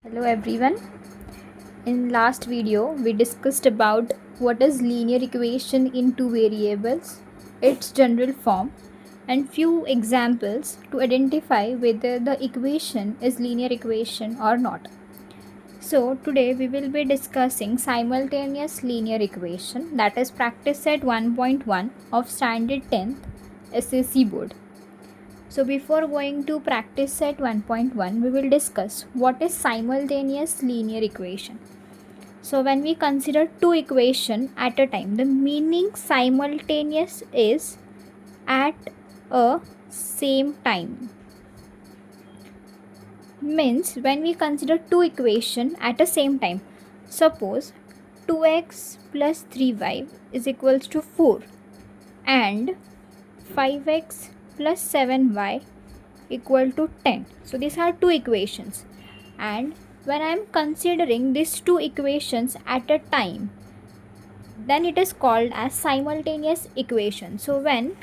Hello everyone. In last video we discussed about what is linear equation in two variables, its general form and few examples to identify whether the equation is linear equation or not. So today we will be discussing simultaneous linear equation, that is practice set 1.1 of standard 10th SSC board. So before going to practice set 1.1, we will discuss what is simultaneous linear equation. So when we consider two equations at a time, the meaning simultaneous is at a same time. Means when we consider two equations at a same time, suppose 2x plus 3y is equals to 4 and 5x plus 7y equal to 10. So these are two equations, and when I am considering these two equations at a time, then it is called as simultaneous equation. So when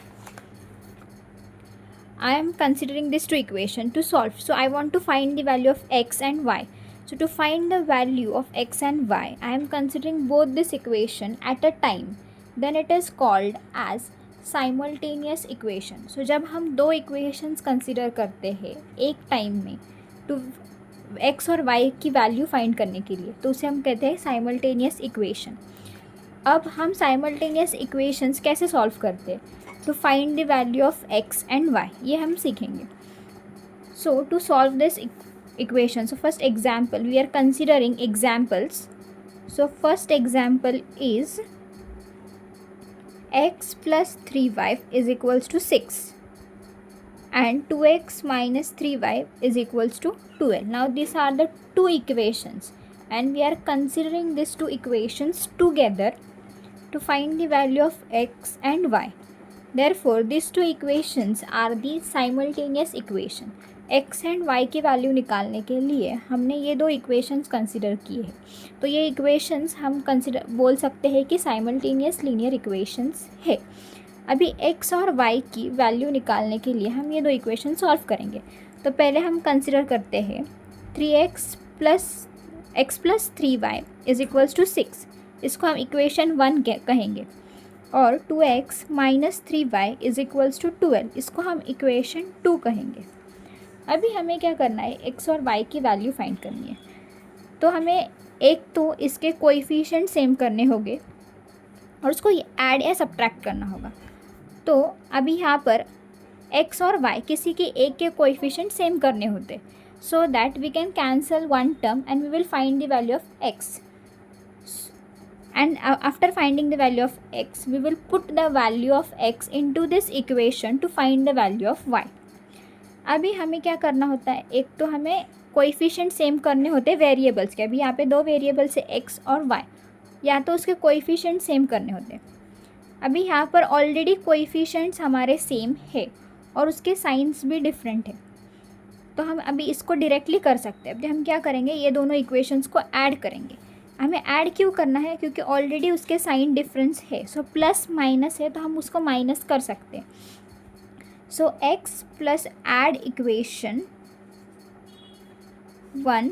I am considering these two equations to solve, so I want to find the value of x and y. So to find the value of x and y, I am considering both this equation at a time, then it is called as simultaneous equation. So जब हम दो equations consider करते हैं एक time में to x और Y की value find करने के लिए, तो उसे हम कहते हैं साइमल्टेनियस इक्वेशन. अब हम साइमल्टेनियस इक्वेशंस कैसे सॉल्व करते हैं, तो find the value of x and y, ये हम सीखेंगे. So to solve this equation, so first example, we are considering examples. So first example is x plus 3y is equals to 6 and 2x minus 3y is equals to 12. Now these are the two equations and we are considering these two equations together to find the value of x and y. Therefore these two equations are the simultaneous equation. x and y की value निकालने के लिए हमने ये दो equations consider किए हैं, तो ये इक्वेशंस हम कंसिडर बोल सकते हैं कि साइमल्टेनियस लीनियर इक्वेशंस है. अभी x और y की वैल्यू निकालने के लिए हम ये दो इक्वेशन सॉल्व करेंगे. तो पहले हम कंसिडर करते हैं 3x plus 3y is equals to 6, इसको हम इक्वेशन 1 कहेंगे, और 2x minus 3y is equals to 12, इसको हम इक्वेशन 2 कहेंगे. अभी हमें क्या करना है, x और y की वैल्यू फाइंड करनी है. तो हमें एक तो इसके कोएफिशिएंट सेम करने होंगे और उसको ऐड या सब्ट्रैक्ट करना होगा. तो अभी यहाँ पर x और y किसी के एक के कोएफिशिएंट सेम करने होते, so that we can cancel one term and we will find the value of x. And after finding the value of x, we will put the value of x into this equation to find the value of y. अभी हमें क्या करना होता है, एक तो हमें coefficient same करने होते हैं वेरिएबल्स के. अभी यहाँ पे दो वेरिएबल्स है x और y, या तो उसके कोएफिशिएंट सेम करने होते हैं. अभी यहाँ पर ऑलरेडी कोएफिशिएंट्स हमारे सेम है और उसके साइंस भी डिफरेंट है, तो हम अभी इसको डायरेक्टली कर सकते हैं. अभी हम क्या करेंगे, ये दोनों इक्वेशंस को ऐड करेंगे. हमें ऐड क्यों करना है, क्योंकि ऑलरेडी उसके साइन डिफरेंस है. सो प्लस माइनस है तो हम उसको माइनस कर सकते हैं. So x plus add equation 1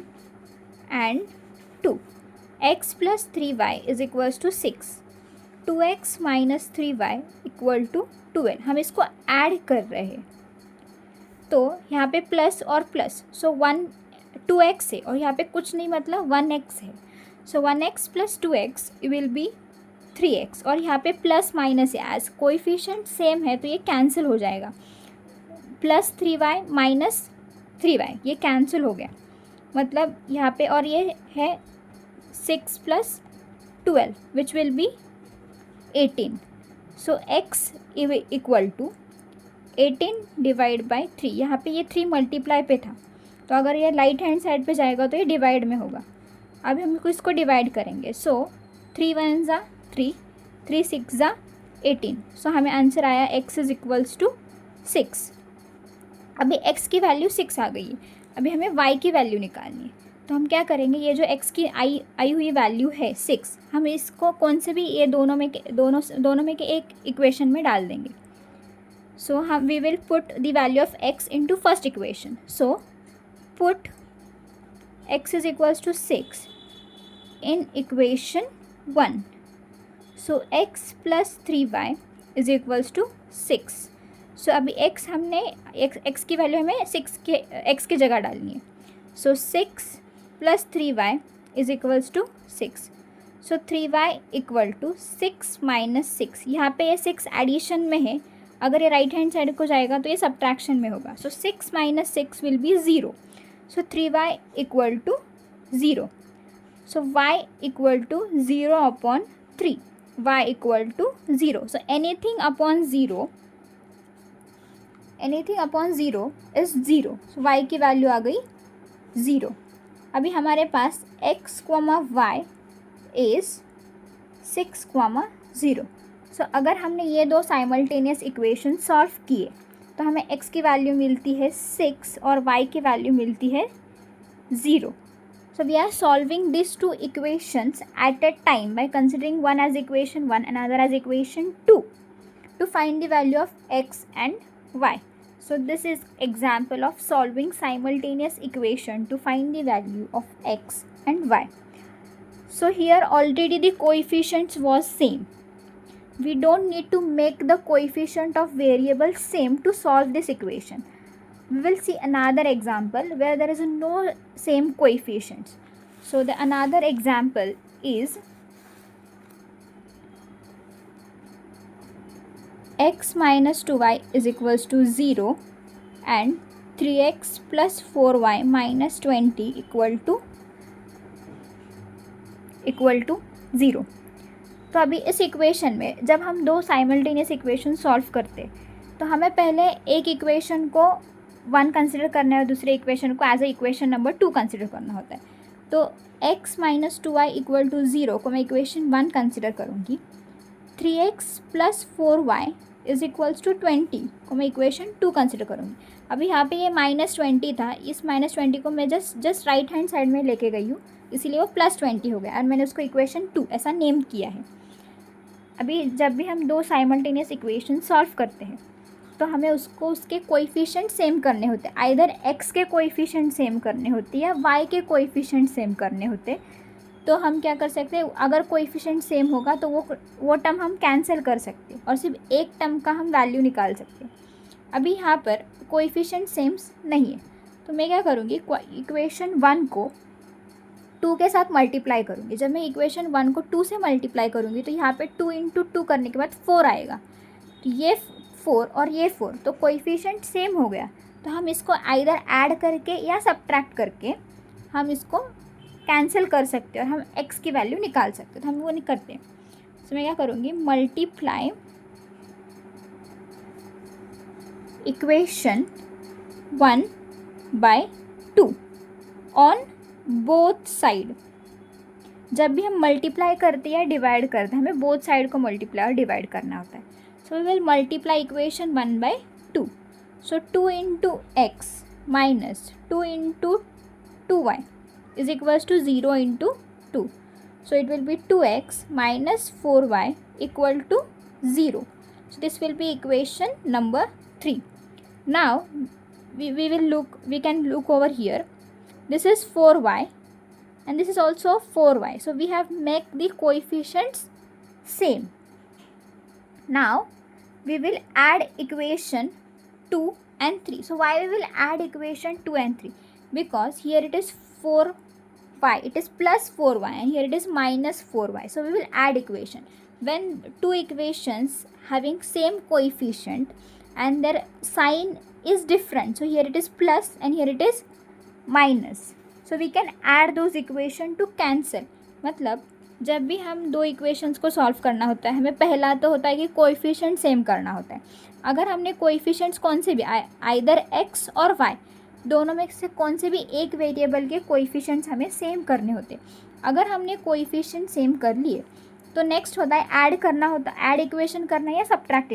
and 2. x plus 3y is equals to 6. 2x minus 3y equal to 12. हम इसको ऐड कर रहे हैं, तो यहाँ पे प्लस और प्लस, सो 2x है और यहाँ पे कुछ नहीं मतलब 1x है. सो 1x plus 2x will be 3x, और यहाँ पे प्लस माइनस है, एज कोएफिशिएंट सेम है तो ये कैंसिल हो जाएगा. प्लस 3y माइनस 3y ये कैंसिल हो गया, मतलब यहाँ पे, और ये है 6 plus 12 which will be 18. So x equal to 18 divide by 3. यहाँ पे ये 3 मल्टीप्लाई पे था, तो अगर ये राइट हैंड साइड पे जाएगा तो ये डिवाइड में होगा. अभी हम इसको डिवाइड करेंगे. सो 3 1 ज़ा 3, 3 6 ज़ा 18. सो हमें आंसर आया x इज इक्वल्स टू 6. अभी x की वैल्यू 6 आ गई है. अभी हमें y की वैल्यू निकालनी है, तो हम क्या करेंगे, ये जो x की आई हुई वैल्यू है 6, हम इसको कौन से भी ये दोनों में के एक इक्वेशन में डाल देंगे. सो हम we will put the value of x into first equation. So put x is equals to 6 in equation 1. So x plus 3y is equals to 6. So अभी x हमने x की वैल्यू हमें x की जगह डालनी है. So 6 plus 3y is equals to 6. So 3y equal to 6 minus 6. यहाँ पे ये 6 एडिशन में है, अगर ये राइट हैंड साइड को जाएगा तो ये सब्ट्रैक्शन में होगा. So 6 minus 6 will be 0. So 3y equal to 0. So y equal to 0 upon 3. Y equal to 0. So anything upon 0 is 0. So y की वैल्यू आ गई 0. अभी हमारे पास x, y is 6, 0. सो अगर हमने ये दो साइमल्टेनियस इक्वेशन सॉल्व किए तो हमें x की वैल्यू मिलती है 6 और y की वैल्यू मिलती है 0. So we are solving these two equations at a time by considering one as equation 1 and another as equation 2 to find the value of x and y. So this is example of solving simultaneous equation to find the value of x and y. So here already the coefficients was same. We don't need to make the coefficient of variable same to solve this equation. We will see another example where there is no same coefficients. So the another example is x minus 2y is equals to 0 and 3x plus 4y minus 20 equal to 0. तो अभी इस equation में जब हम दो simultaneous equation solve करते तो हमें पहले एक इक्वेशन को 1 कंसिडर करना है और दूसरे इक्वेशन को as a equation number 2 consider करना होता है. तो x minus 2y equal to 0 को मैं इक्वेशन 1 कंसिडर करूँगी. 3x plus 4y is equals to 20 को मैं इक्वेशन 2 कंसिडर करूँगी. अभी यहाँ पे ये -20 था, इस -20 को मैं जस्ट राइट हैंड साइड में लेके गई हूँ, इसीलिए वो +20 हो गया और मैंने उसको इक्वेशन 2 ऐसा नेम किया है. अभी जब भी हम दो साइमल्टेनियस इक्वेशन सॉल्व करते हैं तो हमें उसके कोएफिशिएंट सेम करने होते हैं. आइदर x के कोएफिशिएंट सेम करने होते या y के कोएफिशिएंट सेम करने होते. तो हम क्या कर सकते हैं, अगर कोएफिशिएंट सेम होगा तो वो टर्म हम कैंसिल कर सकते हैं और सिर्फ एक टर्म का हम वैल्यू निकाल सकते हैं. अभी यहाँ पर कोएफिशिएंट सेम नहीं है तो मैं क्या करूँगी, इक्वेशन 1 को 2 के साथ मल्टीप्लाई करूँगी. जब मैं इक्वेशन 1 को 2 से मल्टीप्लाई करूँगी तो यहाँ पे 2 × 2 करने के बाद 4 आएगा. तो ये 4 और ये 4 तो कोएफिशिएंट सेम हो गया. तो हम इसको आइदर ऐड करके या सब्ट्रैक्ट करके हम इसको कैंसिल कर सकते हैं और हम x की वैल्यू निकाल सकते हैं. तो हम वो नहीं करते. तो मैं क्या करूँगी, multiply equation 1 by 2 on both side. जब भी हम मल्टीप्लाई करते या डिवाइड करते हैं हमें बोथ साइड को मल्टीप्लाई और डिवाइड करना होता है. So we will multiply equation 1 by 2. So 2 into x minus 2 into 2y is equals to 0 into 2. So it will be 2x minus 4y equal to 0. So this will be equation number 3. Now we can look over here. This is 4y and this is also 4y. So we have make the coefficients same. Now we will add equation 2 and 3. So why we will add equation 2 and 3? Because here it is 4y, it is plus 4y and here it is minus 4y. So we will add equation. When two equations having same coefficient and their sign is different, so here it is plus and here it is minus. So we can add those equation to cancel. मतलब जब भी हम दो equations को solve करना होता है हमें पहला तो होता है कि कोएफिशिएंट सेम करना होता है. अगर हमने कोएफिशिएंट्स कौन से भी आइदर x और y दोनों में से कौन से भी एक वेरिएबल के कोएफिशिएंट्स हमें सेम करने होते हैं. अगर हमने कोएफिशिएंट सेम कर लिए तो नेक्स्ट होता है ऐड करना होता है. ऐड इक्वेशन करना है या सब्ट्रैक्ट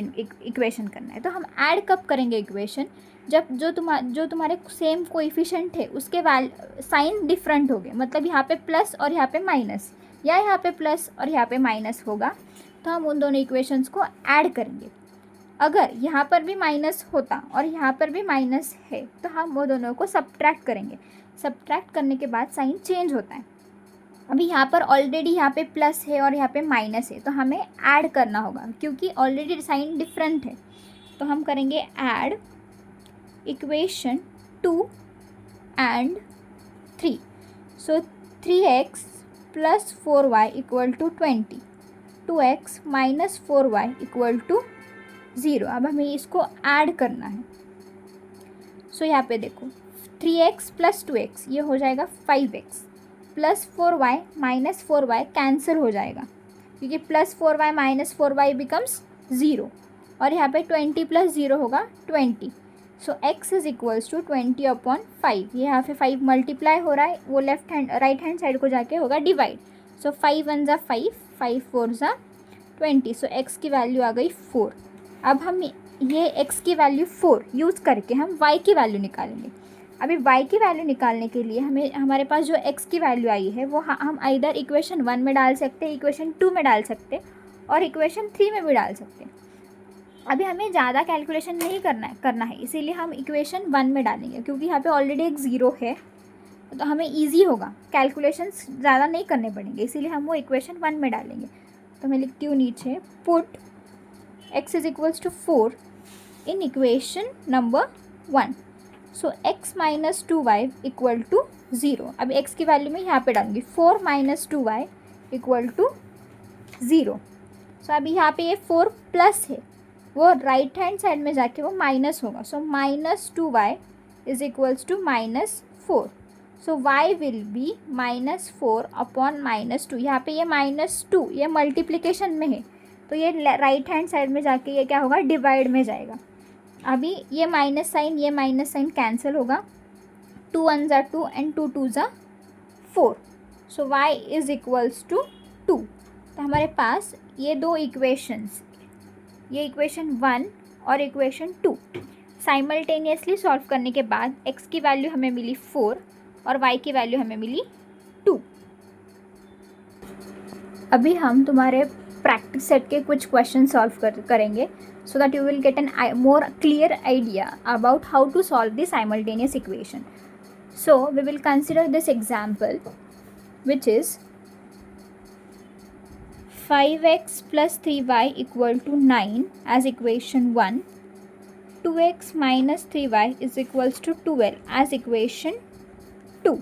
इक्वेशन करना है. तो हम ऐड कब करेंगे इक्वेशन, जब जो तुम्हारे सेम कोएफिशिएंट है उसके साइन डिफरेंट हो गए. मतलब यहाँ पे प्लस और यहाँ पे माइनस या यहाँ पे प्लस और यहाँ पे माइनस होगा तो हम उन दोनों इक्वेशंस को ऐड करेंगे. अगर यहाँ पर भी माइनस होता और यहाँ पर भी माइनस है तो हम वो दोनों को सब्ट्रैक्ट करेंगे. सब्ट्रैक्ट करने के बाद साइन चेंज होता है। अभी यहाँ पर ऑलरेडी यहाँ पे प्लस है और यहाँ पे माइनस है, तो हमें ऐड करना होगा क्योंकि ऑलरेडी साइन डिफरेंट है। तो हम करेंगे add equation 2 and 3. So 3x plus 4y equal to 20, 2x minus 4y equal to 0। अब हमें इसको ऐड करना है। सो यहाँ पे देखो 3x प्लस 2x ये हो जाएगा 5x plus 4y minus 4y cancel हो जाएगा क्योंकि plus 4y minus 4y becomes 0 और यहाँ पे 20 प्लस 0 होगा 20। सो x इज इक्वल्स टू 20/5। ये यहाँ पे 5 मल्टीप्लाई हो रहा है, वो राइट हैंड साइड को जाके होगा डिवाइड। सो 5 1 ज़ा 5, 5 4 ज़ा 20। सो x की वैल्यू आ गई 4। अब हम ये x की वैल्यू 4 यूज़ करके हम y की वैल्यू निकालेंगे। अभी y की वैल्यू निकालने के लिए हमारे पास जो x की वैल्यू आई है वो हम इधर इक्वेशन 1 में डाल सकते, इक्वेशन 2 में डाल सकते और इक्वेशन 3 में भी डाल सकते। अभी हमें ज़्यादा कैलकुलेशन नहीं करना है इसीलिए हम इक्वेशन 1 में डालेंगे क्योंकि यहाँ पे ऑलरेडी एक 0 है तो हमें इजी होगा, कैलकुलेशंस ज़्यादा नहीं करने पड़ेंगे, इसीलिए हम वो इक्वेशन 1 में डालेंगे। तो मैं लिखती हूँ नीचे put x is equals to 4 in equation number 1। So x minus 2y equal to 0। अब x की वैल्यू मैं यहाँ पे डालूँगी 4 माइनस 2y इक्वल टू 0। सो अभी यहाँ पे ये 4 प्लस है, वो राइट हैंड साइड में जाके वो माइनस होगा। So minus 2y is equals to -4। So y will be -4/-2। यहाँ पे ये -2 ये मल्टीप्लिकेशन में है तो ये राइट हैंड साइड में जाके ये क्या होगा डिवाइड में जाएगा। अभी ये माइनस साइन कैंसिल होगा, 2 1 ज़ा 2 एंड 2 2 ज़ा 4। So y is equals to 2। तो हमारे पास ये दो इक्वेशंस, ये इक्वेशन 1 और इक्वेशन 2 साइमल्टेनियसली सॉल्व करने के बाद x की वैल्यू हमें मिली 4 और y की वैल्यू हमें मिली 2। अभी हम तुम्हारे प्रैक्टिस सेट के कुछ क्वेश्चन सॉल्व करेंगे so that you will get an more clear idea about how to solve the simultaneous equation. So we will consider this example which is 5x plus 3y equal to 9 as equation 1, 2x minus 3y is equals to 12 as equation 2।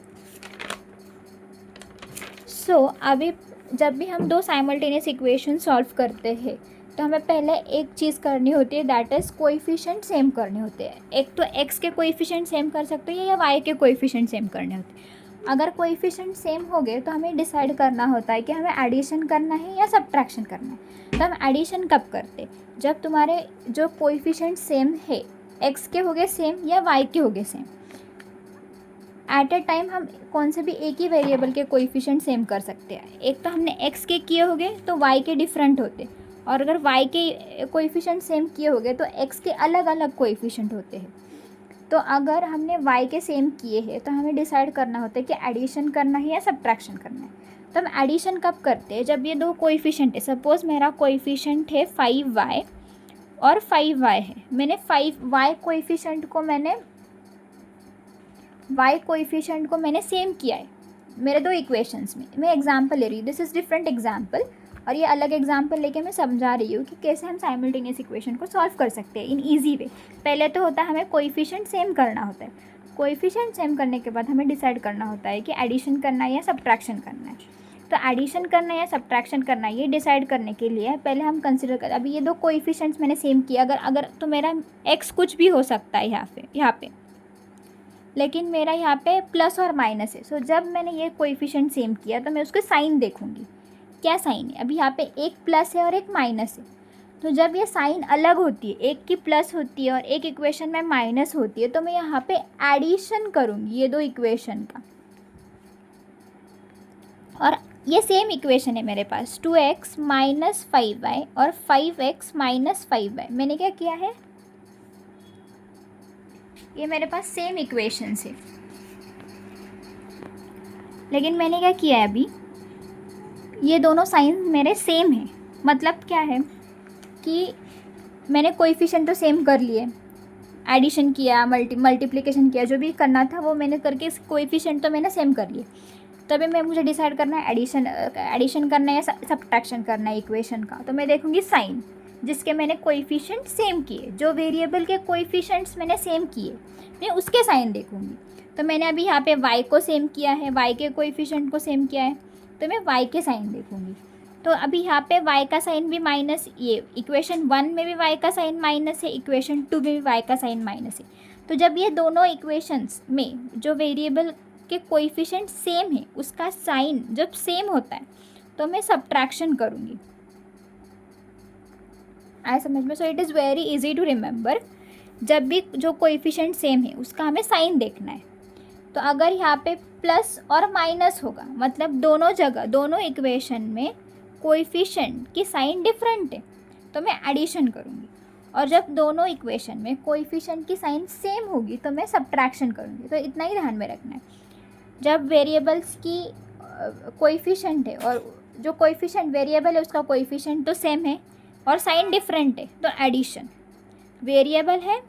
So अभी जब भी हम दो simultaneous equation solve करते हैं तो हमें पहले एक चीज़ करनी होती है, दैट इज़ कोएफिशिएंट सेम करने होते हैं। एक तो x के कोएफिशिएंट सेम कर सकते हैं या y के कोएफिशिएंट सेम करने होते हैं। अगर कोएफिशिएंट सेम हो गए तो हमें डिसाइड करना होता है कि हमें एडिशन करना है या सब्ट्रैक्शन करना है। तो हम एडिशन कब करते, जब तुम्हारे जो कोएफिशिएंट सेम है x के हो गए सेम या y के हो गए सेम। एट ए टाइम हम कौन से भी एक ही वेरिएबल के कोएफिशिएंट सेम कर सकते हैं। एक तो हमने x के किए होंगे तो y के डिफरेंट होते, और अगर y के कोएफिशिएंट सेम किए होंगे तो x के अलग अलग कोएफिशिएंट होते हैं। तो अगर हमने y के सेम किए हैं तो हमें डिसाइड करना होता है कि एडिशन करना है या सब्ट्रैक्शन करना है। तो हम एडिशन कब करते हैं, जब ये दो कोएफिशिएंट है। सपोज़ मेरा कोएफिशिएंट है 5y और 5y है, मैंने 5y कोएफिशिएंट को मैंने सेम किया है मेरे दो इक्वेशंस में। मैं एग्जांपल ले रही हूँ, दिस इज़ डिफरेंट एग्जांपल, और ये अलग एग्जांपल लेके मैं समझा रही हूँ कि कैसे हम साइमल्टेनियस इक्वेशन को सॉल्व कर सकते हैं इन ईजी वे। पहले तो होता है हमें कोएफिशिएंट सेम करना होता है, कोएफिशिएंट सेम करने के बाद हमें डिसाइड करना होता है कि एडिशन करना है या सब्ट्रैक्शन करना है। तो एडिशन करना है या सब्ट्रैक्शन करना है ये डिसाइड करने के लिए पहले हम कंसिडर कर, अभी ये दो कोएफिशिएंट्स मैंने सेम किया, अगर तो मेरा x कुछ भी हो सकता है यहाँ पे, लेकिन मेरा यहाँ पे प्लस और माइनस है। सो जब मैंने ये कोएफिशिएंट सेम किया तो मैं उसके साइन देखूँगी क्या साइन है। अभी यहाँ पे एक प्लस है और एक माइनस है, तो जब ये साइन अलग होती है, एक की प्लस होती है और एक इक्वेशन में माइनस होती है, तो मैं यहाँ पे एडिशन करूँगी ये दो इक्वेशन का। और ये सेम इक्वेशन है मेरे पास 2x माइनस 5y और 5x माइनस 5y। मैंने क्या किया है, ये मेरे पास सेम इक्वेशन है, लेकिन मैंने क्या किया है, अभी ये दोनों साइन मेरे सेम हैं। मतलब क्या है कि मैंने कोएफिशिएंट तो सेम कर लिए, एडिशन किया, मल्टीप्लिकेशन किया, जो भी करना था वो मैंने करके कोएफिशिएंट तो मैंने सेम कर लिए। तो अभी मैं मुझे डिसाइड करना है एडिशन करना है या सब्ट्रैक्शन करना है इक्वेशन का। तो मैं देखूँगी साइन, जिसके मैंने कोएफिशिएंट सेम किए, जो वेरिएबल के कोएफिशिएंट्स मैंने सेम किए, मैं उसके साइन देखूँगी। तो मैंने अभी यहाँ पे y को सेम किया है, y के कोएफिशिएंट को सेम किया है, तो मैं y के साइन देखूँगी। तो अभी यहाँ पे y का साइन भी माइनस, ये इक्वेशन 1 में भी y का साइन माइनस है, इक्वेशन 2 में भी y का साइन माइनस है। तो जब ये दोनों इक्वेशंस में जो वेरिएबल के कोएफिशिएंट सेम है, उसका साइन जब सेम होता है तो मैं सब्ट्रैक्शन करूँगी। आया समझ में? So it is very easy to remember. जब भी जो कोएफिशिएंट सेम है उसका हमें साइन देखना है। तो अगर यहाँ पे प्लस और माइनस होगा, मतलब दोनों जगह, दोनों इक्वेशन में कोएफिशिएंट की साइन डिफरेंट है, तो मैं एडिशन करूँगी। और जब दोनों इक्वेशन में कोएफिशिएंट की साइन सेम होगी तो मैं सब्ट्रैक्शन करूँगी। तो इतना ही ध्यान में रखना है। जब वेरिएबल्स की कोएफिशिएंट है और जो कोएफिशिएंट वेरिएबल है उसका कोएफिशिएंट तो सेम है और साइन डिफरेंट है, तो एडिशन। वेरिएबल है,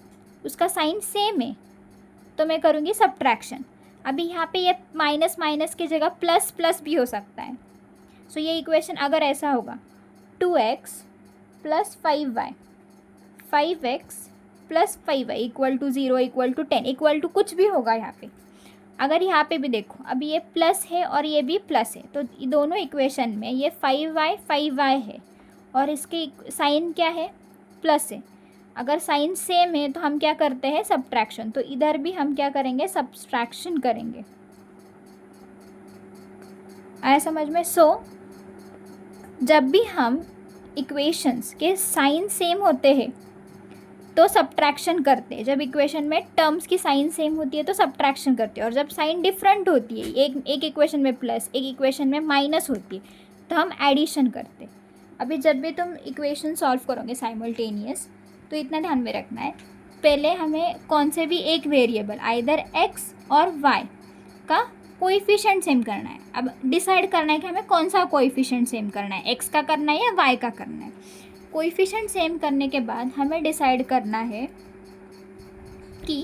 उसका साइन सेम है, तो मैं करूँगी सब्ट्रैक्शन। अभी यहाँ पे ये माइनस माइनस की जगह प्लस प्लस भी हो सकता है। सो ये इक्वेशन अगर ऐसा होगा 2x plus 5y, 5x plus 5y equal to 0 equal to 10 equal to कुछ भी होगा यहाँ पे। अगर यहाँ पे भी देखो, अभी ये प्लस है और ये भी प्लस है, तो दोनों इक्वेशन में ये 5y है और इसके साइन क्या है? प्लस है। अगर साइन सेम है तो हम क्या करते हैं? सब्ट्रैक्शन। तो इधर भी हम क्या करेंगे? सब्ट्रैक्शन करेंगे। आया समझ में? सो जब भी हम इक्वेशंस के साइन सेम होते हैं तो सब्ट्रैक्शन करते हैं। जब इक्वेशन में टर्म्स की साइन सेम होती है तो सब्ट्रैक्शन करते हैं। और जब साइन डिफरेंट होती है, एक इक्वेशन में प्लस, एक इक्वेशन में माइनस होती है, तो हम एडिशन करते हैं। अभी जब भी तुम इक्वेशन सॉल्व करोगे साइमल्टेनियस, तो इतना ध्यान में रखना है, पहले हमें कौन से भी एक वेरिएबल आइदर x और y का कोएफिशिएंट सेम करना है। अब डिसाइड करना है कि हमें कौन सा कोएफिशिएंट सेम करना है, x का करना है या y का करना है। कोएफिशिएंट सेम करने के बाद हमें डिसाइड करना है कि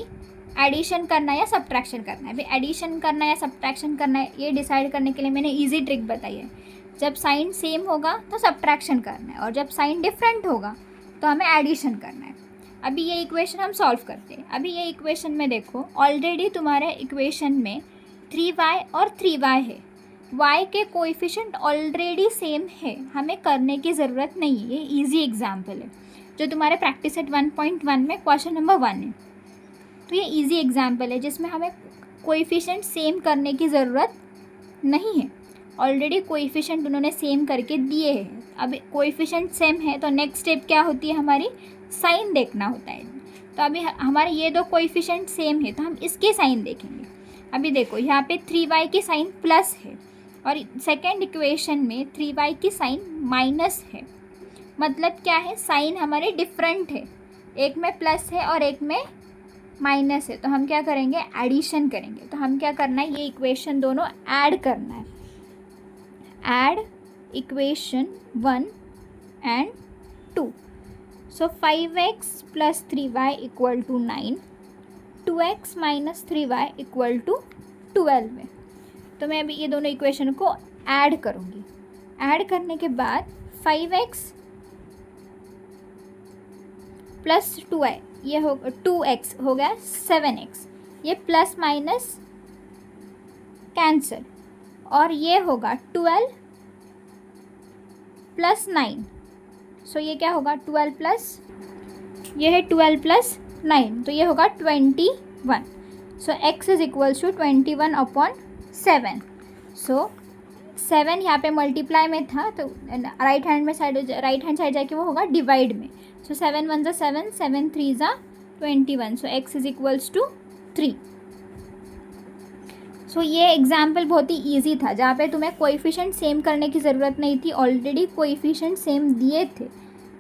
एडिशन करना है या सब्ट्रैक्शन करना है। अभी एडिशन करना है या सब्ट्रैक्शन करना है, ये डिसाइड करने के लिए मैंने ईजी ट्रिक बताई है। जब साइन सेम होगा तो सब्ट्रैक्शन करना है और जब साइन डिफरेंट होगा तो हमें एडिशन करना है। अभी ये इक्वेशन हम सॉल्व करते हैं। अभी ये इक्वेशन में देखो, ऑलरेडी तुम्हारे इक्वेशन में 3y और 3y है। y के कोएफिशिएंट ऑलरेडी सेम है, हमें करने की ज़रूरत नहीं है। ये इजी एग्जाम्पल है जो तुम्हारे प्रैक्टिस सेट 1.1 में क्वेश्चन नंबर 1 है। तो ये इजी एग्जाम्पल है जिसमें हमें कोएफिशिएंट सेम करने की ज़रूरत नहीं है। ऑलरेडी कोएफिशिएंट उन्होंने सेम करके दिए हैं। अब कोएफिशिएंट सेम है तो नेक्स्ट स्टेप क्या होती है हमारी? साइन देखना होता है। तो अभी हमारे ये दो कोएफिशिएंट सेम है तो हम इसके साइन देखेंगे। अभी देखो यहाँ पे 3y की साइन प्लस है और सेकेंड इक्वेशन में 3y की साइन माइनस है। मतलब क्या है? साइन हमारे डिफरेंट है, एक में प्लस है और एक में माइनस है। तो हम क्या करेंगे? एडिशन करेंगे। तो हम क्या करना है? ये इक्वेशन दोनों ऐड करना है। Add equation 1 and 2. So 5x plus 3y equal to 9, 2x minus 3y equal to 12 है। तो मैं अभी ये दोनों इक्वेशन को ऐड करूँगी। ऐड करने के बाद 5x प्लस 2y, ये हो 2x हो गया 7x, ये प्लस माइनस कैंसिल, और ये होगा 12 प्लस 9। सो ये क्या होगा? 12 प्लस, ये है 12 प्लस 9, तो ये होगा 21। सो x इज इक्वल्स टू 21/7। सो 7 यहाँ पे मल्टीप्लाई में था तो राइट हैंड साइड जाके वो होगा डिवाइड में। सो 7 1 ज़ा 7, 7 3 ज़ा 21। सो x इज इक्वल्स टू 3। सो ये एग्जाम्पल बहुत ही ईजी था जहाँ पे तुम्हें कोएफिशिएंट सेम करने की ज़रूरत नहीं थी, ऑलरेडी कोएफिशिएंट सेम दिए थे।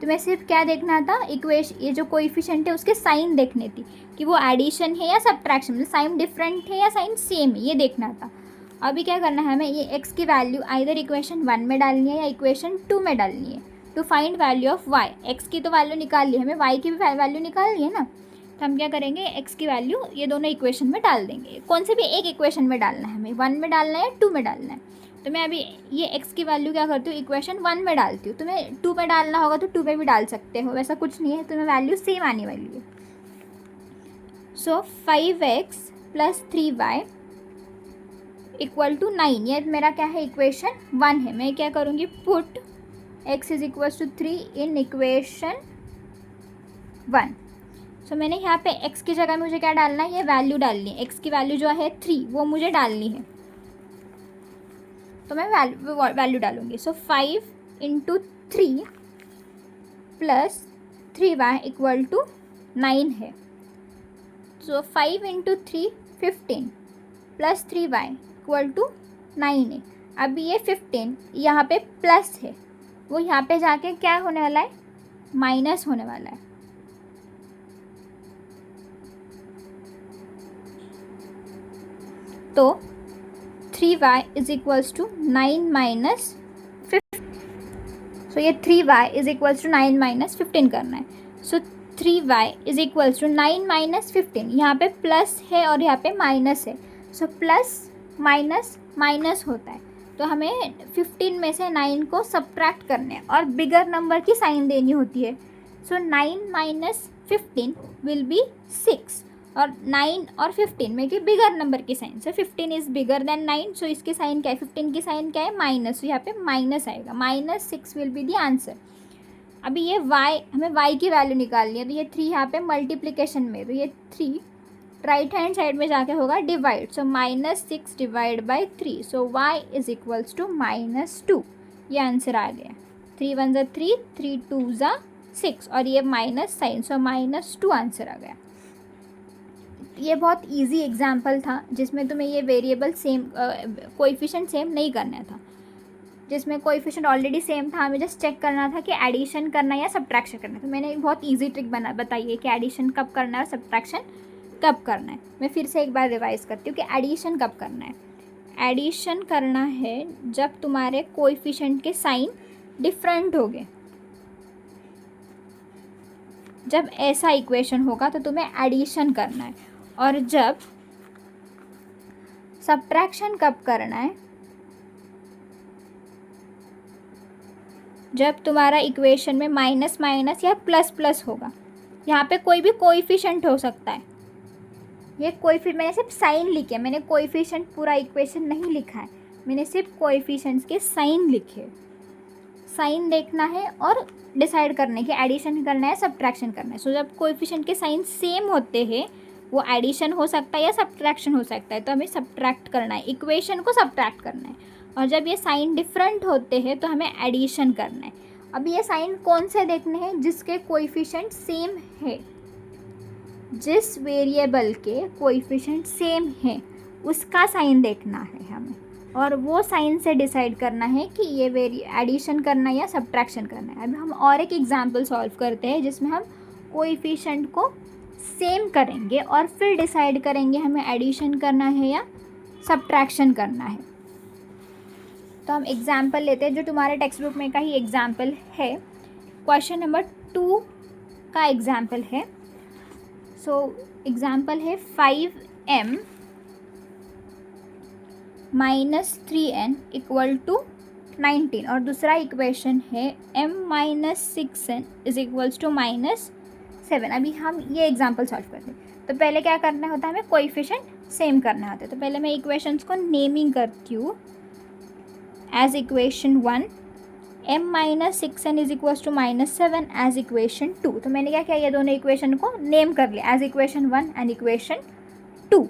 तुम्हें सिर्फ क्या देखना था? ये जो कोएफिशिएंट है उसके साइन देखने थी कि वो एडिशन है या सब्ट्रैक्शन, मतलब साइन डिफरेंट है या साइन सेम है, ये देखना था। अभी क्या करना है हमें? ये x की वैल्यू आइदर इक्वेशन 1 में डालनी है या इक्वेशन 2 में डालनी है to find value of y। x की तो वैल्यू निकाल ली, हमें y की भी वैल्यू निकालनी है ना। तो हम क्या करेंगे, x की वैल्यू ये दोनों इक्वेशन में डाल देंगे। कौन से भी एक इक्वेशन में डालना है हमें, 1 में डालना है 2 में डालना है। तो मैं अभी ये x की वैल्यू क्या करती हूँ, इक्वेशन 1 में डालती हूँ। तुम्हें 2 में डालना होगा तो 2 में भी डाल सकते हो, वैसा कुछ नहीं है, तुम्हें वैल्यू सेम आने वाली है। सो 5x + 3y = 9, ये मेरा क्या है, इक्वेशन 1 है। मैं क्या करूँगी, पुट x = 3 इन इक्वेशन 1। सो मैंने यहाँ पे x की जगह मुझे क्या डालना है, ये वैल्यू डालनी है। x की वैल्यू जो है 3, वो मुझे डालनी है, तो मैं वैल्यू डालूंगी। सो 5 × 3 + 3y = 9 है। सो 5 × 3 15 + 3y = 9 है। अभी ये 15 यहाँ पे प्लस है, वो यहाँ पे जाके क्या होने वाला है, माइनस होने वाला है। तो 3y = 9 - 15। सो ये 3y = 9 - 15 करना है। सो 3y = 9 - 15, यहाँ पे प्लस है और यहाँ पे माइनस है। सो प्लस माइनस माइनस होता है, तो हमें 15 में से 9 को सब्ट्रैक्ट करना है और बिगर नंबर की साइन देनी होती है। सो 9 - 15 विल बी 6, और 9 और 15 में कि बिगर नंबर की sign. So 15 is bigger than 9, सो इसकी साइन क्या है, 15 की साइन क्या है, माइनस। तो यहाँ पे माइनस आएगा, -6 विल बी दी आंसर। अभी ये y, हमें y की वैल्यू निकालनी है। तो ये 3 यहाँ पे मल्टीप्लिकेशन में, तो ये 3 राइट हैंड साइड में जाके होगा डिवाइड। सो -6 / 3, सो y = -2। ये आंसर आ गया। 3 × 1 = 3, 3 × 2 = 6, और ये माइनस साइन, सो -2 आंसर आ गया। ये बहुत इजी एग्जाम्पल था जिसमें तुम्हें ये वेरिएबल सेम, कोएफिशिएंट सेम नहीं करना था, जिसमें कोएफिशिएंट ऑलरेडी सेम था, हमें जस्ट चेक करना था कि एडिशन करना है या सब्ट्रैक्शन करना है। तो मैंने एक बहुत इजी ट्रिक बताई है कि एडिशन कब करना है और सब्ट्रैक्शन कब करना है। मैं फिर से एक बार रिवाइज करती हूँ कि एडिशन कब करना है। एडिशन करना है जब तुम्हारे कोएफिशिएंट के साइन डिफरेंट हो गए, जब ऐसा इक्वेशन होगा तो तुम्हें एडिशन करना है। और जब सब्ट्रैक्शन कब करना है, जब तुम्हारा इक्वेशन में माइनस माइनस या प्लस प्लस होगा। यहाँ पे कोई भी कोएफिशिएंट हो सकता है, ये कोएफिशिएंट मैंने सिर्फ साइन लिखे, मैंने कोएफिशिएंट पूरा इक्वेशन नहीं लिखा है, मैंने सिर्फ कोएफिशिएंट्स के साइन लिखे। साइन देखना है और डिसाइड करने के एडिशन करना है सब्ट्रैक्शन करना है। सो जब कोएफिशिएंट के साइन सेम होते हैं, वो एडिशन हो सकता है या सब्ट्रैक्शन हो सकता है, तो हमें सब्ट्रैक्ट करना है, इक्वेशन को सब्ट्रैक्ट करना है। और जब ये साइन डिफरेंट होते हैं तो हमें एडिशन करना है। अब ये साइन कौन से देखने हैं, जिसके कोएफिशिएंट सेम है, जिस वेरिएबल के कोएफिशिएंट सेम है उसका साइन देखना है हमें, और वो साइन से डिसाइड करना है कि ये एडिशन करना है या सब्ट्रैक्शन करना है। अब हम और एक एग्जांपल सॉल्व करते हैं जिसमें हम कोएफिशिएंट को सेम करेंगे और फिर डिसाइड करेंगे हमें एडिशन करना है या सब्ट्रैक्शन करना है। तो हम एग्जाम्पल लेते हैं जो तुम्हारे टेक्स्ट बुक में का ही एग्जाम्पल है। क्वेश्चन नंबर 2 का एग्जाम्पल है। सो एग्जाम्पल है 5m - 3n = 19, और दूसरा इक्वेशन है m - 6n = -7। अभी हम ये एग्जाम्पल सॉल्व करते हैं। तो पहले क्या करना होता है, हमें कोएफिशिएंट सेम करना होता है। तो पहले मैं इक्वेशंस को नेमिंग करती हूँ as equation 1, m - 6n = -7 as equation 2। तो मैंने क्या किया, ये दोनों इक्वेशन को नेम कर लिया एज इक्वेशन 1 एंड इक्वेशन 2।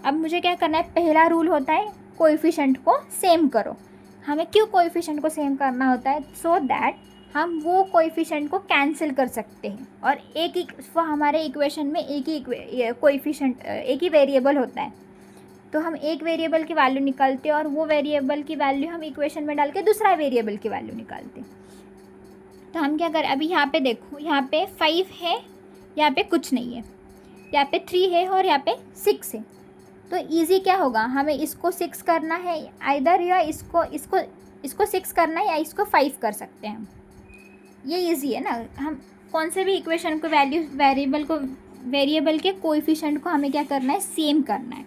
अब मुझे क्या करना है, पहला रूल होता है कोएफिशिएंट को सेम करो। हमें क्यों कोएफिशिएंट को सेम करना होता है, सो दैट हम वो कोएफिशिएंट को कैंसिल कर सकते हैं, और एक ही हमारे इक्वेशन में एक ही कोएफिशिएंट, एक ही वेरिएबल होता है। तो हम एक वेरिएबल की वैल्यू निकालते हैं और वो वेरिएबल की वैल्यू हम इक्वेशन में डाल के दूसरा वेरिएबल की वैल्यू निकालते हैं। तो हम क्या करें, अभी यहाँ पे देखो, यहाँ पे 5 है, यहाँ पे कुछ नहीं है, यहाँ पे 3 है और यहाँ पे 6 है। तो इजी क्या होगा, हमें इसको 6 करना है आइदर, या इसको 6 करना है, या इसको 5 कर सकते हैं हम। ये इजी है ना, हम कौन से भी इक्वेशन को वेरिएबल को वेरिएबल के कोएफिशिएंट को हमें क्या करना है, सेम करना है।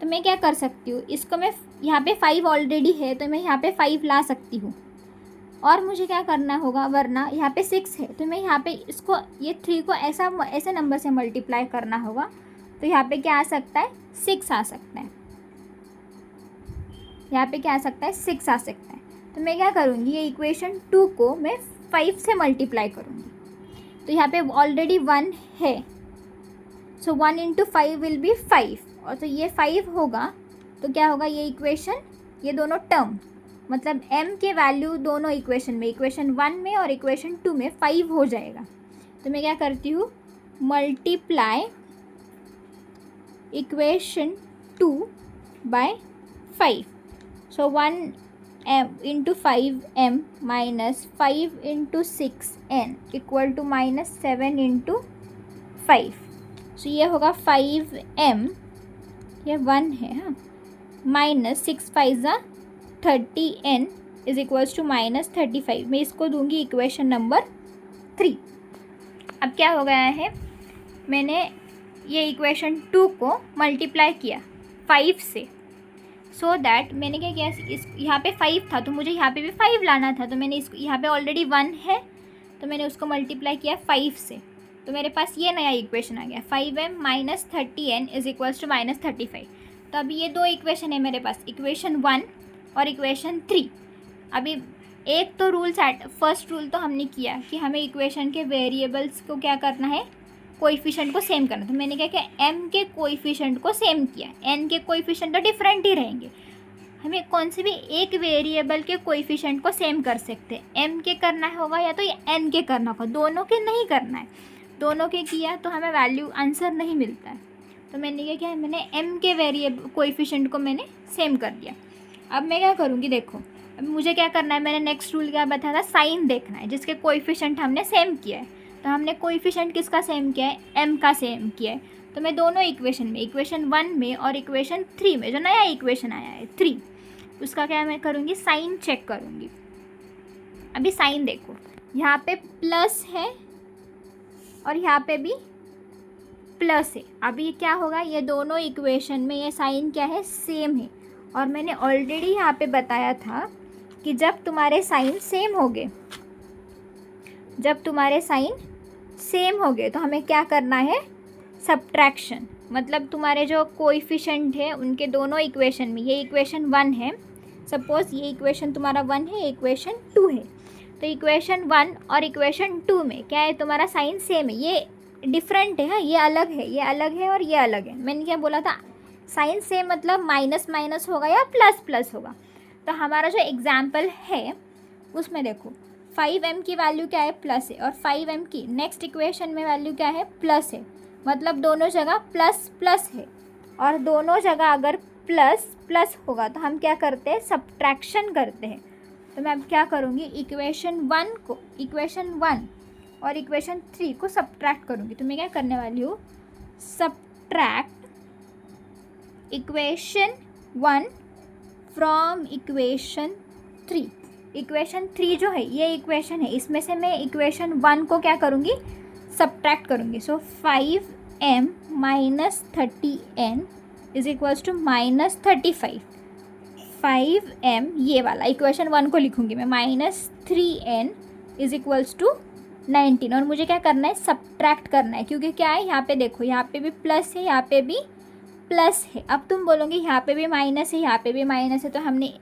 तो मैं क्या कर सकती हूँ, इसको मैं यहाँ पे 5 ऑलरेडी है तो मैं यहाँ पे 5 ला सकती हूँ, और मुझे क्या करना होगा, वरना यहाँ पे 6 है तो मैं यहाँ पे इसको, ये 3 को ऐसे नंबर से मल्टीप्लाई करना होगा। तो यहाँ पे क्या आ सकता है, 6 आ सकता है। यहाँ पे क्या आ सकता है, 6 आ सकता है। तो मैं क्या करूँगी, ये इक्वेशन 2 को मैं 5 से मल्टीप्लाई करूँगी। तो यहाँ पे ऑलरेडी 1 है, सो 1 इंटू 5 विल बी 5, और तो ये 5 होगा। तो क्या होगा, ये इक्वेशन, ये दोनों टर्म मतलब m के वैल्यू दोनों इक्वेशन में, इक्वेशन 1 में और इक्वेशन 2 में 5 हो जाएगा। तो मैं क्या करती हूँ, multiply equation 2 by 5। So 1 into 5m minus 5 into 6n equal to minus 7 into 5। So ये होगा 5m, ये 1 है, हाँ, minus 6 5 30n is equals to minus 35। मैं इसको दूंगी इक्वेशन नंबर 3। अब क्या हो गया है, मैंने ये इक्वेशन 2 को मल्टीप्लाई किया 5 से, सो दैट मैंने क्या किया, इस यहाँ पे 5 था तो मुझे यहाँ पे भी 5 लाना था। तो मैंने इसको, यहाँ पे ऑलरेडी 1 है तो मैंने उसको मल्टीप्लाई किया 5 से, तो मेरे पास ये नया इक्वेशन आ गया, 5m minus 30n is equals to minus 35। तो अभी ये दो इक्वेशन है मेरे पास, इक्वेशन 1 और इक्वेशन 3। अभी एक तो रूल फर्स्ट रूल तो हमने किया कि हमें इक्वेशन के वेरिएबल्स को क्या करना है, कोएफिशिएंट को सेम करना। तो मैंने क्या किया, m के कोएफिशिएंट को सेम किया, n के कोएफिशिएंट तो डिफरेंट ही रहेंगे। हमें कौन से भी एक वेरिएबल के कोएफिशिएंट को सेम कर सकते हैं, m के करना होगा या तो n के करना होगा, दोनों के नहीं करना है। दोनों के किया तो हमें वैल्यू आंसर नहीं मिलता है। तो मैंने क्या किया, मैंने m के वेरिएबल कोएफिशिएंट को मैंने सेम कर दिया। अब मैं क्या करूँगी, देखो अब मुझे क्या करना है, मैंने नेक्स्ट रूल क्या बताया था, साइन देखना है जिसके कोएफिशिएंट हमने सेम किया है। तो हमने कोएफिशिएंट किसका सेम किया है, m का सेम किया है। तो मैं दोनों इक्वेशन में, इक्वेशन 1 में और इक्वेशन 3 में, जो नया इक्वेशन आया है 3, उसका क्या मैं करूँगी, साइन चेक करूँगी। अभी साइन देखो, यहाँ पे प्लस है और यहाँ पे भी प्लस है। अभी ये क्या होगा, ये दोनों इक्वेशन में ये साइन क्या है, सेम है। और मैंने ऑलरेडी यहाँ पे बताया था कि जब तुम्हारे साइन सेम हो गए, जब तुम्हारे साइन सेम हो गए तो हमें क्या करना है, सब्ट्रैक्शन। मतलब तुम्हारे जो कोएफिशिएंट है उनके दोनों इक्वेशन में, ये इक्वेशन 1 है, सपोज़ ये इक्वेशन तुम्हारा 1 है, इक्वेशन 2 है, तो इक्वेशन 1 और इक्वेशन 2 में क्या है, तुम्हारा साइन सेम है, ये डिफरेंट है, हाँ, ये अलग है, ये अलग है और ये अलग है। मैंने क्या बोला था, साइन सेम मतलब माइनस माइनस होगा या प्लस प्लस होगा। तो हमारा जो एग्जाम्पल है उसमें देखो 5m की वैल्यू क्या है, प्लस है, और 5m की नेक्स्ट इक्वेशन में वैल्यू क्या है, प्लस है। मतलब दोनों जगह प्लस प्लस है, और दोनों जगह अगर प्लस प्लस होगा तो हम क्या करते हैं, सब्ट्रैक्शन करते हैं। तो मैं अब क्या करूँगी, इक्वेशन 1 और इक्वेशन 3 को सब्ट्रैक्ट करूँगी। तो मैं क्या करने वाली हूँ, subtract equation 1 from equation 3। Equation 3 जो है ये इक्वेशन है, इसमें से मैं इक्वेशन 1 को क्या करूँगी, सब्ट्रैक्ट करूँगी। So 5m minus 30n is equals to minus 35। 5m ये वाला इक्वेशन 1 को लिखूँगी मैं, minus 3n is equals to 19। और मुझे क्या करना है, सब्ट्रैक्ट करना है, क्योंकि क्या है, यहाँ पे देखो, यहाँ पे भी प्लस है, यहाँ पे भी प्लस है। अब तुम बोलोगे यहाँ पे भी माइनस है, यहाँ पे भी माइनस है, तो हमने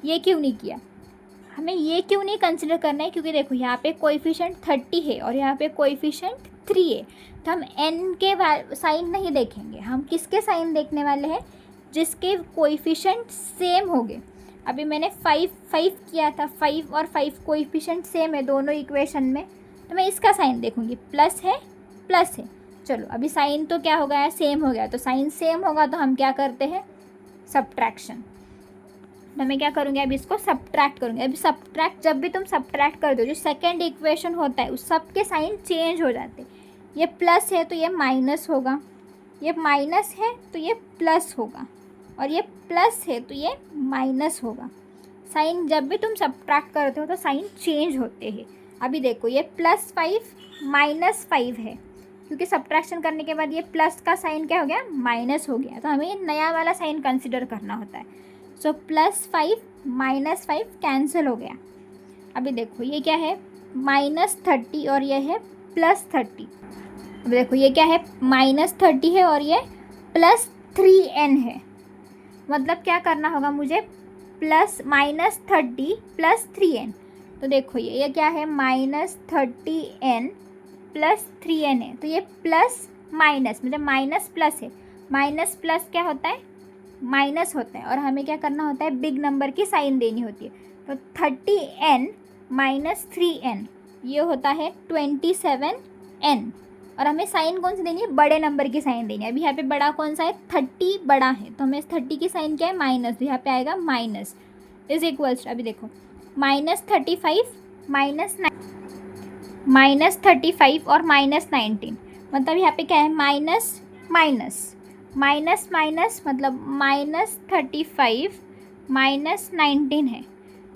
ये क्यों नहीं किया, हमें ये क्यों नहीं कंसिडर करना है, क्योंकि देखो यहाँ पे कोएफिशिएंट 30 है और यहाँ पे कोएफिशिएंट 3 है। तो हम n के साइन नहीं देखेंगे, हम किसके साइन देखने वाले हैं, जिसके कोएफिशिएंट सेम हो गए। अभी मैंने 5 किया था, 5 और 5 कोएफिशिएंट सेम है दोनों इक्वेशन में, तो मैं इसका साइन देखूँगी, प्लस है प्लस है। चलो अभी साइन तो क्या हो गया, सेम हो गया। तो साइन सेम होगा तो हम क्या करते हैं, सब्ट्रैक्शन। तो मैं क्या करूँगी, अभी इसको सब्ट्रैक्ट करूँगी। अभी सब्ट्रैक्ट, जब भी तुम सब्ट्रैक्ट कर दो, जो सेकेंड इक्वेशन होता है उस सब के साइन चेंज हो जाते हैं। ये प्लस है तो ये माइनस होगा, ये माइनस है तो ये प्लस होगा, और ये प्लस है तो ये माइनस होगा। साइन जब भी तुम सब्ट्रैक्ट करते हो तो साइन चेंज होते हैं। अभी देखो, ये +5 -5 है, क्योंकि सब्ट्रैक्शन करने के बाद ये प्लस का साइन क्या हो गया, माइनस हो गया, तो हमें ये नया वाला साइन कंसिडर करना होता है। सो +5 -5 कैंसिल हो गया। अभी देखो ये क्या है, -30 और ये है +30। अभी देखो ये क्या है, -30 है और ये +3n है। मतलब क्या करना होगा मुझे, -30 +3n। तो देखो ये क्या है, -30n +3n है, तो ये प्लस माइनस मतलब माइनस प्लस है। माइनस प्लस क्या होता है, माइनस होता है, और हमें क्या करना होता है, बिग नंबर की साइन देनी होती है। तो 30n -3n ये होता है 27n, और हमें साइन कौन सी देनी है, बड़े नंबर की साइन देनी है। अभी यहाँ पे बड़ा कौन सा है, 30 बड़ा है, तो हमें 30 की साइन क्या है, माइनस, तो यहाँ पे आएगा माइनस इज इक्वल्स। अभी देखो -35 -35 और -19, मतलब यहाँ पे क्या है, माइनस माइनस माइनस माइनस, मतलब -35 -19 है।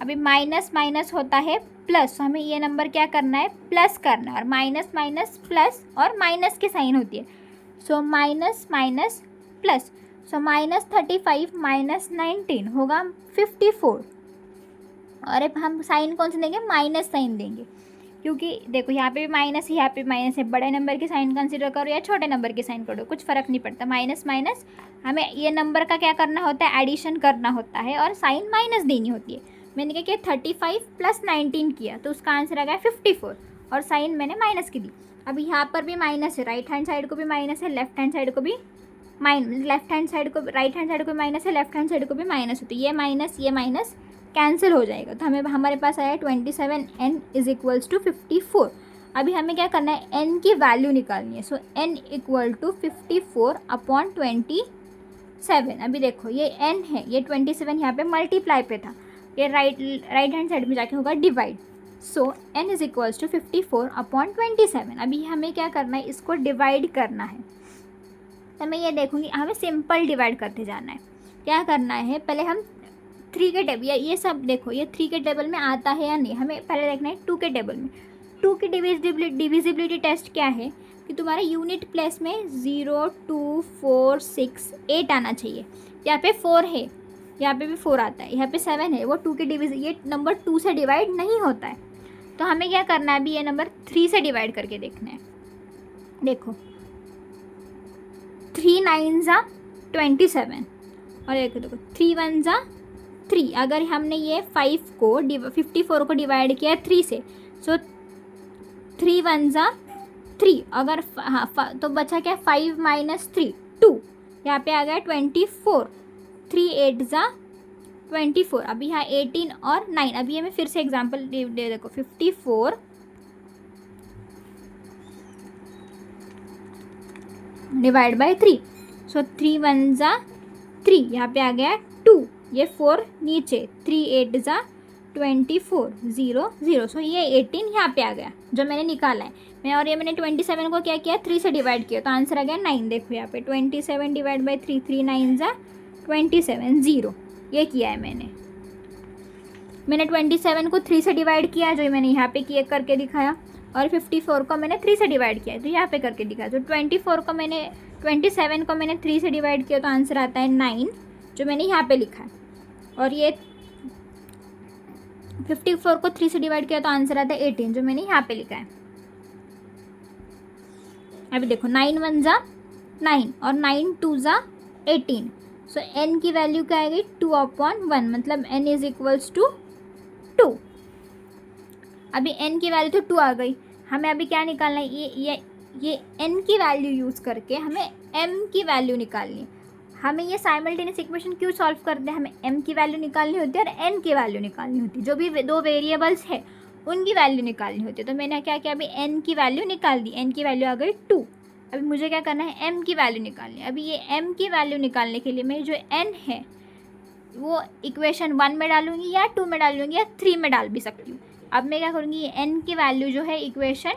अभी माइनस माइनस होता है प्लस, तो हमें ये नंबर क्या करना है, प्लस करना है, और माइनस माइनस प्लस, और माइनस की साइन होती है। सो माइनस माइनस प्लस, सो -35 -19 होगा 54, और अब हम साइन कौन से देंगे, माइनस साइन देंगे, क्योंकि देखो यहाँ पे भी माइनस है, यहाँ पे माइनस है। बड़े नंबर की साइन कंसिडर करो या छोटे नंबर की साइन करो, कुछ फ़र्क नहीं पड़ता। माइनस माइनस, हमें ये नंबर का क्या करना होता है, एडिशन करना होता है, और साइन माइनस देनी होती है। मैंने क्या किया, 35 + 19 किया, तो उसका आंसर आ गया 54, और साइन मैंने माइनस की दी। अब यहाँ पर भी माइनस है, राइट हैंड साइड को भी माइनस है, लेफ्ट हैंड साइड को भी लेफ्ट हैंड साइड को, राइट हैंड साइड को भी माइनस है, लेफ्ट हैंड साइड को भी माइनस है, तो ये माइनस कैंसिल हो जाएगा। तो हमें हमारे पास आया 27n = 54। अभी हमें क्या करना है, n की वैल्यू निकालनी है। सो n = 54/27। अभी देखो ये n है, ये 27 यहाँ पे मल्टीप्लाई पे था, ये राइट हैंड साइड में जाके होगा डिवाइड। सो n = 54/27। अभी हमें क्या करना है, इसको डिवाइड करना है। तो मैं ये देखूँगी, हमें सिंपल डिवाइड करते जाना है। क्या करना है, पहले हम 3 के टेबल, ये सब देखो, ये 3 के टेबल में आता है या नहीं, हमें पहले देखना है 2 के टेबल में। 2 की डिविजिबिलिटी टेस्ट क्या है कि तुम्हारे यूनिट प्लेस में 0 2 4 6 8 आना चाहिए। यहाँ पे 4 है, यहाँ पे भी 4 आता है, यहाँ पे 7 है, वो 2 के ये नंबर 2 से डिवाइड नहीं होता है। तो हमें क्या करना है, अभी ये नंबर 3 से डिवाइड करके देखना है। देखो 3 9 = 27, और देखो 3 1 = 3। अगर हमने ये 54 को डिवाइड किया 3 से, सो 3 1 = 3। अगर तो बचा क्या, 5 - 3 2, यहाँ पे आ गया 24। 3 8 = 24। अभी यहाँ 18 और 9, अभी ये मैं फिर से एग्जांपल दे देखो, 54 डिवाइड बाई 3, सो 3 1 = 3, यहाँ पे आ गया 2, ये 4 नीचे, 3 8 = 24 0 0। सो ये 18 यहाँ पे आ गया जो मैंने निकाला है मैं, और ये मैंने 27 को क्या किया, 3 से डिवाइड किया, तो आंसर आ गया 9। देखो यहाँ पे 27 डिवाइड बाई 3, 3 9 = 27 0, ये किया है मैंने 27 को 3 से डिवाइड किया, जो मैंने यहाँ पे किया करके दिखाया, और 54 को मैंने 3 से डिवाइड किया, तो यहाँ पे करके दिखाया। तो 27 को मैंने 3 से डिवाइड किया, तो आंसर आता है 9, जो मैंने यहाँ पे लिखा है, और ये 54 को 3 से डिवाइड किया, तो आंसर आता है 18, जो मैंने यहाँ पे लिखा है। अभी देखो 9 1 = 9, और 9 2 = 18। सो n की वैल्यू क्या आएगी, 2/1, मतलब n = 2। अभी n की वैल्यू तो 2 आ गई, हमें अभी क्या निकालना है, ये n की वैल्यू यूज़ करके हमें m की वैल्यू निकालनी है। हमें ये साइमल्टेनियस इक्वेशन क्यों सॉल्व करते हैं, हमें m की वैल्यू निकालनी होती है और n की वैल्यू निकालनी होती है। जो भी 2 वेरिएबल्स है उनकी वैल्यू निकालनी होती है। तो मैंने क्या किया, अभी n की वैल्यू निकाल दी, n की वैल्यू आ गई 2। अभी मुझे क्या करना है, m की वैल्यू निकालनी है। अभी ये m की वैल्यू निकालने के लिए मैं जो n है वो इक्वेशन 1 में डालूंगी, या 2 में डालूंगी, या 3 में डाल भी सकती हूँ। अब मैं क्या करूँगी, ये n की वैल्यू जो है इक्वेशन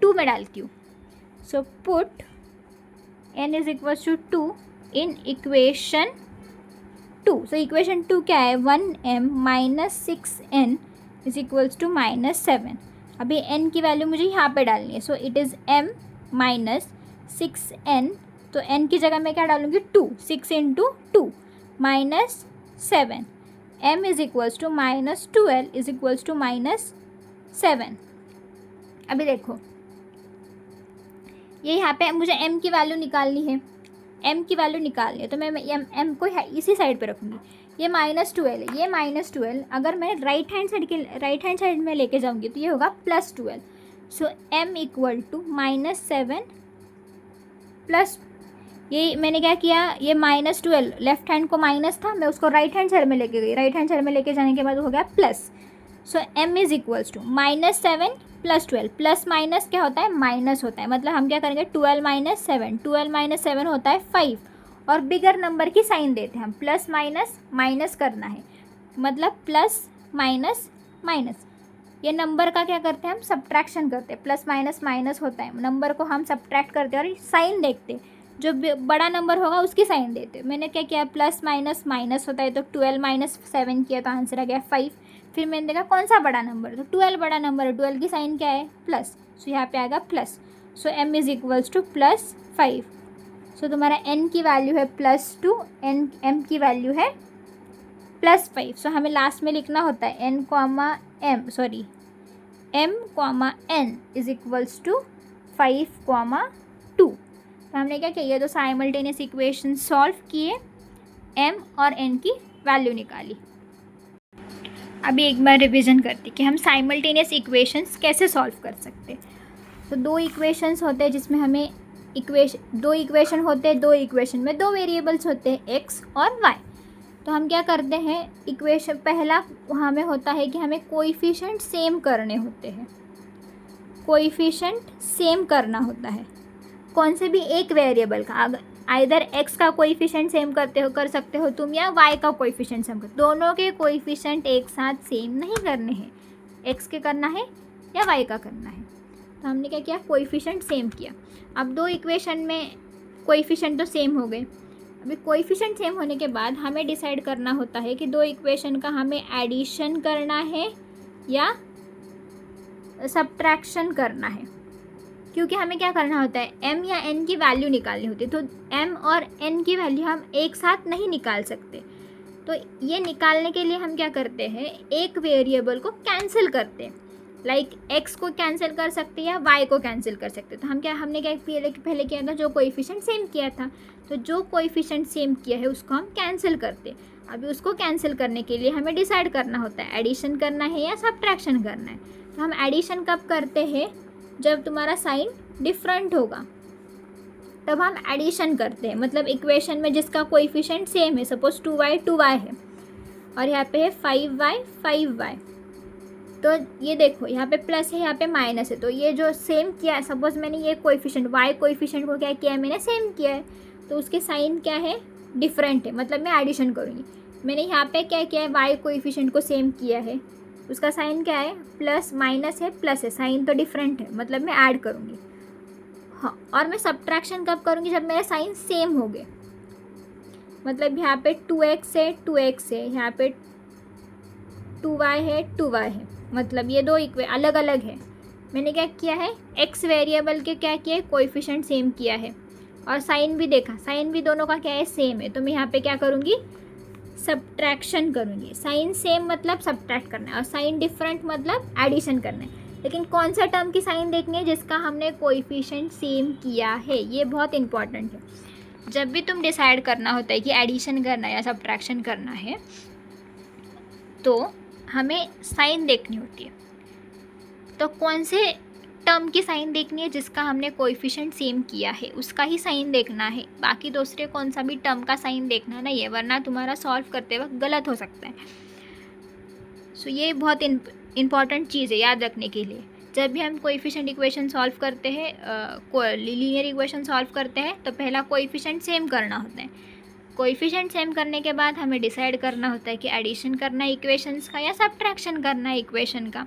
2 में डालती हूँ। So put n = 2 in equation 2। So equation 2 क्या है, 1m - 6n = -7। अभी n की वैल्यू मुझे यहाँ पे डालनी है। सो it is m minus 6n, तो n की जगह मैं क्या डालूँगी 2, 6 into 2 minus 7, m is equals to minus 12 is equals to minus 7। अभी देखो ये यहाँ पे मुझे m की वैल्यू निकालनी है, m की वैल्यू निकालनी है, तो मैं m को इसी साइड पे रखूँगी। ये -12 है, ये -12 अगर मैं राइट हैंड साइड में लेके जाऊँगी तो ये होगा +12। सो m इक्वल टू -7 प्लस, ये मैंने क्या किया, ये -12 लेफ्ट हैंड को माइनस था, मैं उसको राइट हैंड साइड में लेके गई, राइट हैंड साइड में लेके जाने के बाद हो गया plus. So m is equals to -7 + 12, plus minus क्या होता है, माइनस होता है, मतलब हम क्या करेंगे 12 - 7, 12 - 7 होता है 5, और बिगर नंबर की साइन देते हैं हम, प्लस माइनस माइनस करना है, मतलब प्लस माइनस माइनस, ये नंबर का क्या करते हैं हम, सब्ट्रैक्शन करते हैं, प्लस माइनस माइनस होता है, नंबर को हम सब्ट्रैक्ट करते हैं और साइन देखते हैं, जो बड़ा नंबर होगा उसकी साइन देते हैं। मैंने क्या किया, प्लस माइनस माइनस होता है, तो 12 - 7 किया तो आंसर आ गया 5। फिर मैंने देखा कौन सा बड़ा नंबर, तो 12 बड़ा नंबर है, 12 की साइन क्या है, प्लस, सो यहाँ पे आएगा plus. So m is equals to +5। सो तुम्हारा n की वैल्यू है +2, m की वैल्यू है +5। सो हमें लास्ट में लिखना होता है m, n is equals to 5, 2। तो हमने क्या किया, ये तो साइमल्टेनियस इक्वेशन सॉल्व किए, m और n की वैल्यू निकाली। अभी एक बार रिवीजन करते कि हम साइमल्टेनियस इक्वेशंस कैसे सॉल्व कर सकते हैं। तो दो इक्वेशंस होते हैं जिसमें हमें दो इक्वेशन होते हैं, दो इक्वेशन में दो वेरिएबल्स होते हैं x और y। तो हम क्या करते हैं, इक्वेशन पहला हमें होता है कि हमें कोएफिशिएंट सेम करने होते हैं, कोएफिशिएंट सेम करना होता है कौन से भी एक वेरिएबल का, अगर आइदर x का कोएफिशिएंट सेम कर सकते हो तुम, या y का कोएफिशिएंट सेम कर, दोनों के कोएफिशिएंट एक साथ सेम नहीं करने हैं, x के करना है या y का करना है। तो हमने क्या किया, कोएफिशिएंट सेम किया। अब दो इक्वेशन में कोएफिशिएंट तो सेम हो गए, अभी कोएफिशिएंट सेम होने के बाद हमें डिसाइड करना होता है कि दो इक्वेशन का हमें एडिशन करना है या सब्ट्रैक्शन करना है, क्योंकि हमें क्या करना होता है, m या n की वैल्यू निकालनी होती है। तो m और n की वैल्यू हम एक साथ नहीं निकाल सकते, तो ये निकालने के लिए हम क्या करते हैं, एक वेरिएबल को कैंसिल करते हैं, लाइक x को कैंसिल कर सकते हैं या y को कैंसिल कर सकते हैं। तो हमने क्या पहले किया था, जो कोएफिशिएंट सेम किया था, तो जो कोएफिशिएंट सेम किया है उसको हम कैंसिल करते हैं। अभी उसको कैंसिल करने के लिए हमें डिसाइड करना होता है एडिशन करना है या सब्ट्रैक्शन करना है। तो हम एडिशन कब करते हैं, जब तुम्हारा साइन डिफरेंट होगा तब हम एडिशन करते हैं, मतलब इक्वेशन में जिसका कोएफिशिएंट सेम है, सपोज 2y है और यहाँ पे है 5y, तो ये देखो यहाँ पे प्लस है, यहाँ पे माइनस है, तो ये जो सेम किया है, सपोज मैंने ये कोएफिशिएंट y कोएफिशिएंट को क्या किया है, मैंने सेम किया है, तो उसके साइन क्या है, डिफरेंट है, मतलब मैं एडिशन करूँगी। मैंने यहाँ पे क्या किया है, y कोएफिशिएंट को सेम किया है, उसका साइन क्या है, प्लस माइनस है प्लस है, साइन तो डिफरेंट है, मतलब मैं ऐड करूँगी। हाँ, और मैं सब्ट्रैक्शन कब करूँगी, जब मेरे साइन सेम हो गए, मतलब यहाँ पे 2x है 2x है, यहाँ पे 2y है 2y है, मतलब ये दो अलग अलग है। मैंने क्या किया है, x वेरिएबल के क्या किया है, कोएफिशिएंट सेम किया है, और साइन भी देखा, साइन भी दोनों का क्या है, सेम है, तो मैं यहाँ पे क्या करूँगी, सब्ट्रैक्शन करूँगी। साइन सेम मतलब सब्ट्रैक्ट करना है, और साइन डिफरेंट मतलब एडिशन करना है। लेकिन कौन सा टर्म की साइन देखनी है, जिसका हमने कोएफिशिएंट सेम किया है, ये बहुत इंपॉर्टेंट है। जब भी तुम डिसाइड करना होता है कि एडिशन करना है या सब्ट्रैक्शन करना है, तो हमें साइन देखनी होती है। तो कौन से टर्म की साइन देखनी है, जिसका हमने कोएफिशिएंट सेम किया है उसका ही साइन देखना है, बाकी दूसरे कौन सा भी टर्म का साइन देखना नहीं है, वरना तुम्हारा सॉल्व करते वक्त गलत हो सकता है। सो ये बहुत इम्पॉर्टेंट चीज़ है याद रखने के लिए। जब भी हम कोएफिशिएंट इक्वेशन सॉल्व करते हैं, लीनियर इक्वेशन सॉल्व करते हैं, तो पहला कोएफिशिएंट सेम करना होता है। कोएफिशिएंट सेम करने के बाद हमें डिसाइड करना होता है कि एडिशन करना है इक्वेशंस का या सब्ट्रैक्शन करना है इक्वेशन का।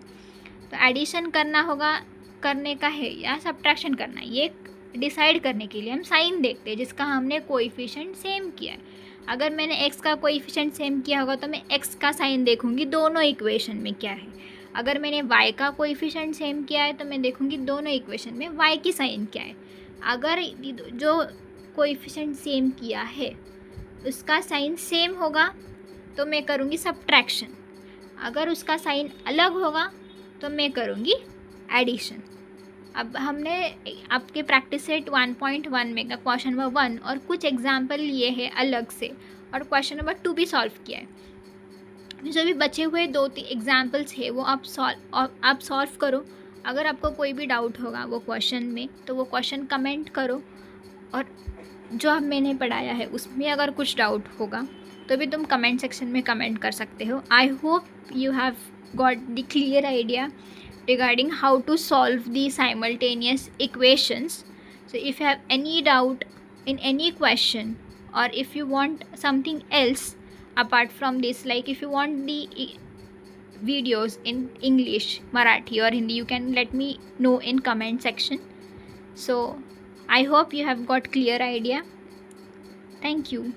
तो एडिशन करने का है या सब्ट्रैक्शन करना है, ये डिसाइड करने के लिए हम साइन देखते हैं जिसका हमने कोएफिशिएंट सेम किया है। अगर मैंने x का कोएफिशिएंट सेम किया होगा तो मैं x का साइन देखूंगी दोनों इक्वेशन में क्या है। अगर मैंने y का कोएफिशिएंट सेम किया है तो मैं देखूंगी दोनों इक्वेशन में y की साइन क्या है। अगर जो कोएफिशिएंट सेम किया है उसका साइन सेम होगा तो मैं करूँगी सब्ट्रैक्शन, अगर उसका साइन अलग होगा तो मैं करूँगी एडिशन। अब हमने आपके प्रैक्टिस सेट 1.1 में का क्वेश्चन नंबर 1 और कुछ एग्जाम्पल लिए हैं अलग से और क्वेश्चन नंबर 2 भी सॉल्व किया है। जो भी बचे हुए 2-3 एग्जाम्पल्स है वो आप सॉल्व करो। अगर आपको कोई भी डाउट होगा वो क्वेश्चन में तो वो क्वेश्चन कमेंट करो, और जो अब मैंने पढ़ाया है उसमें अगर कुछ डाउट होगा तो भी तुम कमेंट सेक्शन में कमेंट कर सकते हो। I hope you have got the clear idea regarding how to solve the simultaneous equations. So if you have any doubt in any question, or if you want something else apart from this, like if you want the videos in English, Marathi or Hindi, you can let me know in comment section. So I hope you have got clear idea. Thank you.